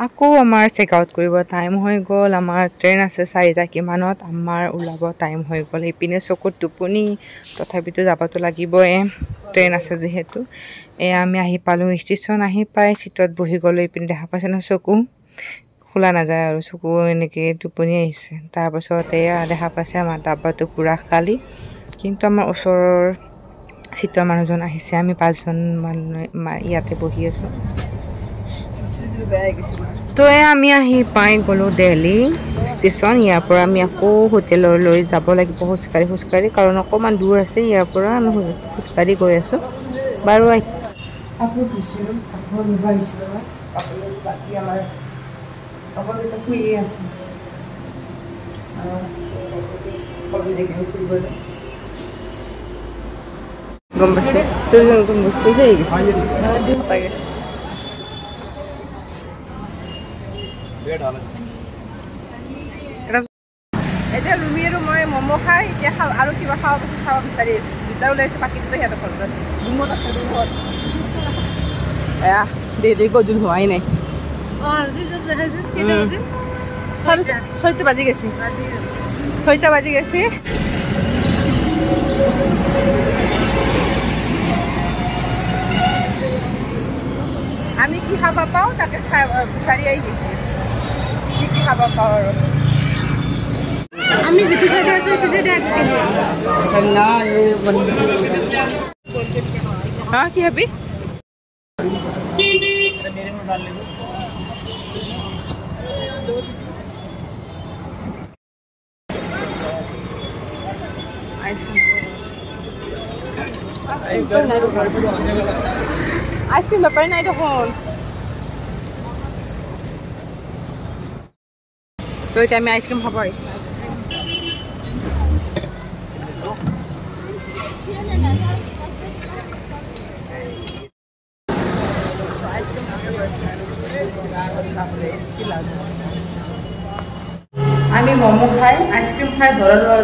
আকৌ আমাৰ check out কৰিব টাইম হৈ গ'ল। আমাৰ ট্ৰেইন আছে 4টা কিমানত, আমাৰ ওলাব টাইম হৈ গ'ল। ইপিনে চকুত টোপনি, তথাপিতো যাবতো লাগিবই, ট্ৰেইন আছে যিহেতু। এয়া আমি আহি পালোঁ ষ্টেচন। আহি পাই চিটত বহি গ'লোঁ। ইপিনে দেখা পাইছে ন, চকু খোলা নাযায় আৰু চকু এনেকৈ টোপনি আহিছে। তাৰপাছত এয়া দেখা পাইছে আমাৰ ডাব্বাটো পূৰা খালী, কিন্তু আমাৰ ওচৰৰ চিটৰ মানুহজন আহিছে। আমি 5জন মানুহ ইয়াতে বহি আছোঁ। তো আমি আহি পাই গ'লোঁ দিল্লী ষ্টেচন। ইয়াৰ পৰা আমি আকৌ হোটেললৈ যাব লাগিব খোজকাঢ়ি, কাৰণ অকণমান দূৰ আছে ইয়াৰ পৰা। আমি খোজকাঢ়ি গৈ আছোঁ বাৰু। কাপোৰ ধুইছিলোঁ, কাপোৰ ধুব আহিছিলোঁ মই। কাপোৰ বাকী আমাৰ কাপোৰকেইটা শুইয়ে আছে ফুৰিবলৈ। গম পাইছে তোৰ বস্তু হৈ গৈছে। এতিয়া লুমি আৰু মই ম'ম' খাই এতিয়া আৰু কিবা খাব বিচাৰি আছোঁ। দুটা ওলাইছোঁ, বাকীটো সিহঁতৰ ঘৰত আছে। ৰুমত আছে, ৰুমত এয়া দেৰি গধূলি হোৱাই নাই। 6টা বাজি গৈছে, 6টা বাজি গৈছে। আমি কি খাব পাওঁ তাকে বিচাৰি আহি কি খাব পাওঁ আৰু আমি যিটো চাইডে আছো সেইটো চাইডে কি ভাবি আইসক্রিম ব্যাপারে নাই তখন। তো এটা আমি আইসক্রিম খাবো। আমি ম'ম' খাই আইসক্রিম খাই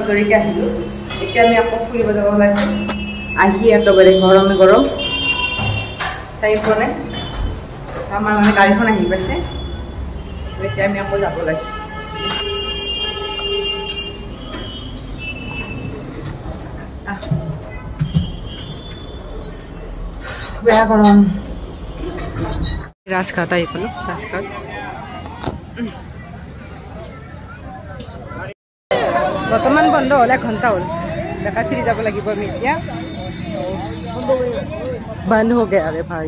দৌৰিকে আহিলোঁ। এতিয়া আমি আকৌ ফুৰিব যাব ওলাইছোঁ। আহি একেবাৰে গৰমে গৰম টাইপনে আমাৰ মানে গাড়ীখন আহি পাইছে। এতিয়া আমি আকৌ যাব ওলাইছোঁ। বেয়া গৰম। ৰাজঘাট আহি পালোঁ, ৰাজঘাট। বৰ্তমান বন্ধ হ'ল, 1 ঘণ্টা হ'ল। ডেকা ফিৰি যাব লাগিব আমি এতিয়া। বন্ধ হৈ গয়া ৰে ভাই।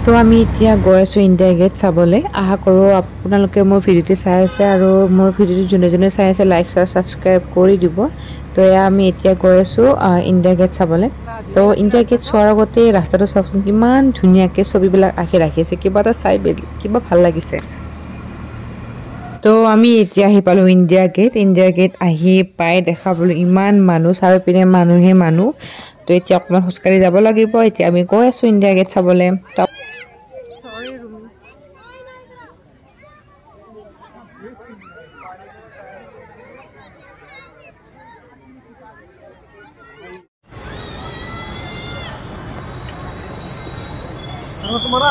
তো আমি এতিয়া গৈ আছোঁ ইণ্ডিয়া গেট চাবলৈ। আশা কৰোঁ আপোনালোকে মোৰ ভিডিঅ'টো চাই আছে, আৰু মোৰ ভিডিঅ'টো যোনে যোনে চাই আছে লাইক ছাবস্ক্ৰাইব কৰি দিব। তো এয়া আমি এতিয়া গৈ আছোঁ ইণ্ডিয়া গেট চাবলৈ। তো ইণ্ডিয়া গেট চোৱাৰ আগতে ৰাস্তাটো চাওকচোন, কিমান ধুনীয়াকৈ ছবিবিলাক আঁকি ৰাখিছে। কিবা এটা চাই কিবা ভাল লাগিছে। তো আমি এতিয়া আহি পালোঁ ইণ্ডিয়া গেট। ইণ্ডিয়া গেট আহি পাই দেখা পালোঁ ইমান মানুহ, চাৰিওপিনে মানুহে মানুহ। তো এতিয়া অকণমান খোজকাঢ়ি যাব লাগিব। এতিয়া আমি গৈ আছোঁ ইণ্ডিয়া গেট চাবলৈ। तुम्हारा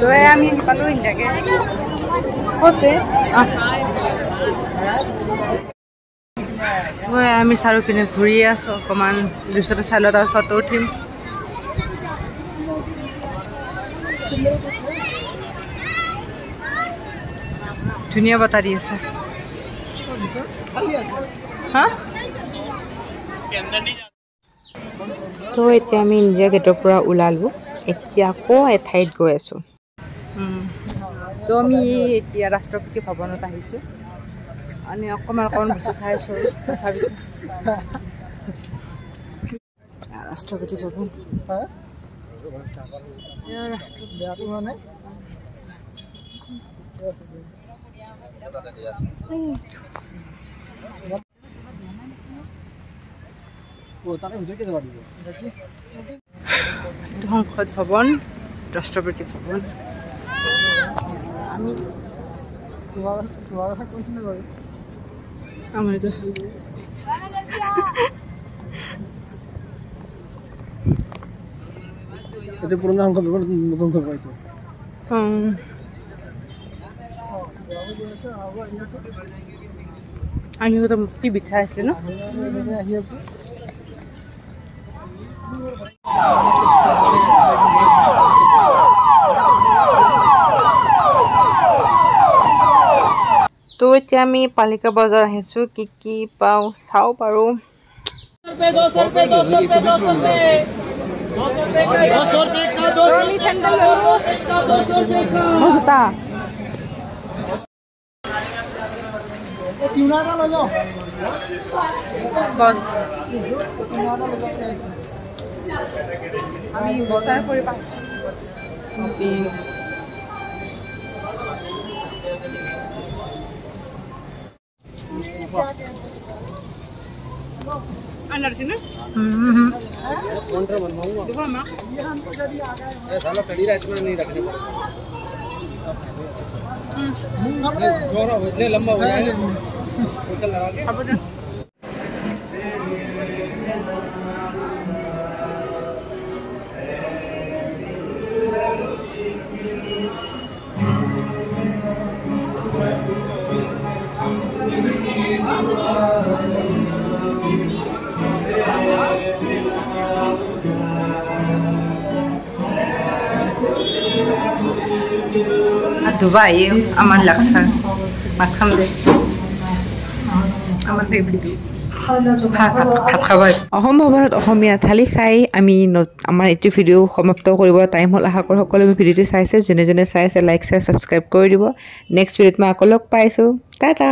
তো আমি পালোঁ ইণ্ডিয়া গেট। আমি চাৰিওপিনে ঘূৰি আছোঁ, অকণমান দৃশ্যটো চাই লওঁ, তাৰ ফটো উঠিম। ধুনীয়া বতাহ দি আছে। হা? তো এতিয়া আমি ইণ্ডিয়া গেটৰ পৰা ওলালোঁ। এতিয়া আকৌ এঠাইত গৈ আছোঁ। তো আমি এতিয়া ৰাষ্ট্ৰপতি ভৱনত আহিছোঁ। আমি অকণমান বস্তু চাইছোঁ, তথাপিতো ৰাষ্ট্ৰপতি ভৱন সংসদ ভৱন ৰাষ্ট্ৰপতি ভৱন আমি এটা পুরনো সংখ্যা বিবরণ নতুন করব হয়তো আমি তো টিভি চাইছিলো না তো এতিয়া আমি পালিকা বজাৰ আহিছো কি পাও চাও পাৰো আমি বজাৰ কৰি পাইছো अंदर से ना काउंटर बनवाऊंगा देखो मां ये साला खड़ी रहती में नहीं रखने पड़ेगा जोरा हो इतने लंबा हो जाएगा निकल लगा के अब Dubai, aman laksa, mas khamde, aman favorite. ভাত খাব অসম ভৱনত অসমীয়া থালি খাই আমি আমাৰ এইটো ভিডিঅ' সমাপ্ত কৰিব টাইম হ'ল আশা কৰোঁ সকলোৱে ভিডিঅ'টো চাইছে যোনে যোনে চাইছে লাইক শ্বেয়াৰ ছাবস্ক্ৰাইব কৰি দিব নেক্সট ভিডিঅ'ত মই আকৌ লগ পাইছোঁ টাটা